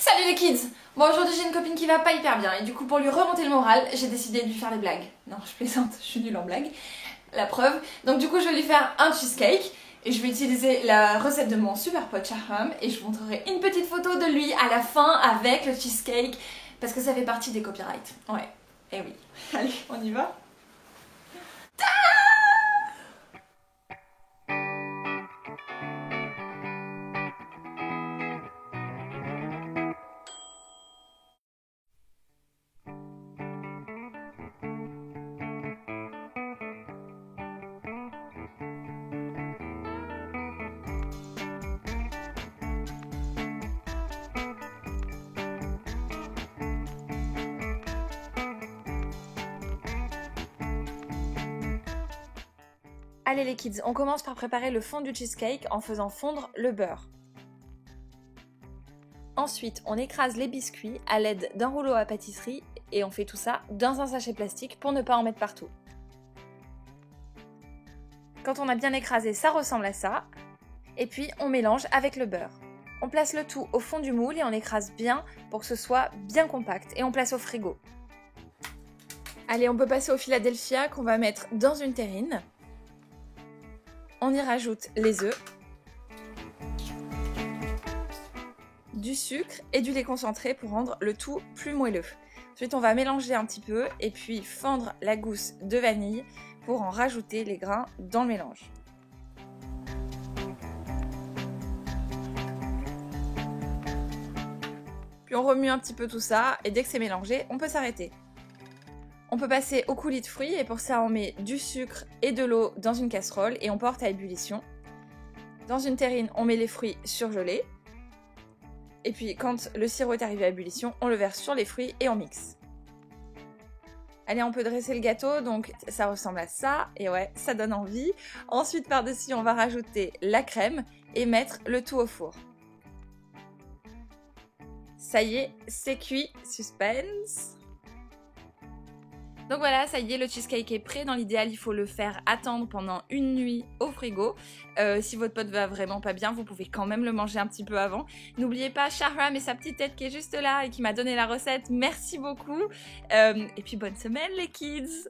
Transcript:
Salut les kids! Bon, aujourd'hui j'ai une copine qui va pas hyper bien et du coup pour lui remonter le moral, j'ai décidé de lui faire des blagues. Non, je plaisante, je suis nulle en blagues. La preuve. Donc du coup je vais lui faire un cheesecake et je vais utiliser la recette de mon super pote Shahram et je vous montrerai une petite photo de lui à la fin avec le cheesecake parce que ça fait partie des copyrights. Ouais, et oui. Allez, on y va? Allez les kids, on commence par préparer le fond du cheesecake en faisant fondre le beurre. Ensuite, on écrase les biscuits à l'aide d'un rouleau à pâtisserie et on fait tout ça dans un sachet plastique pour ne pas en mettre partout. Quand on a bien écrasé, ça ressemble à ça. Et puis, on mélange avec le beurre. On place le tout au fond du moule et on écrase bien pour que ce soit bien compact et on place au frigo. Allez, on peut passer au Philadelphia qu'on va mettre dans une terrine. On y rajoute les œufs, du sucre et du lait concentré pour rendre le tout plus moelleux. Ensuite, on va mélanger un petit peu et puis fendre la gousse de vanille pour en rajouter les grains dans le mélange. Puis on remue un petit peu tout ça et dès que c'est mélangé, on peut s'arrêter. On peut passer au coulis de fruits et pour ça on met du sucre et de l'eau dans une casserole et on porte à ébullition. Dans une terrine, on met les fruits surgelés. Et puis quand le sirop est arrivé à ébullition, on le verse sur les fruits et on mixe. Allez, on peut dresser le gâteau, donc ça ressemble à ça, et ouais, ça donne envie. Ensuite, par-dessus, on va rajouter la crème et mettre le tout au four. Ça y est, c'est cuit, suspense. Donc voilà, ça y est, le cheesecake est prêt. Dans l'idéal, il faut le faire attendre pendant une nuit au frigo. Si votre pote va vraiment pas bien, vous pouvez quand même le manger un petit peu avant. N'oubliez pas Shahram et sa petite tête qui est juste là et qui m'a donné la recette. Merci beaucoup. Et puis bonne semaine les kids!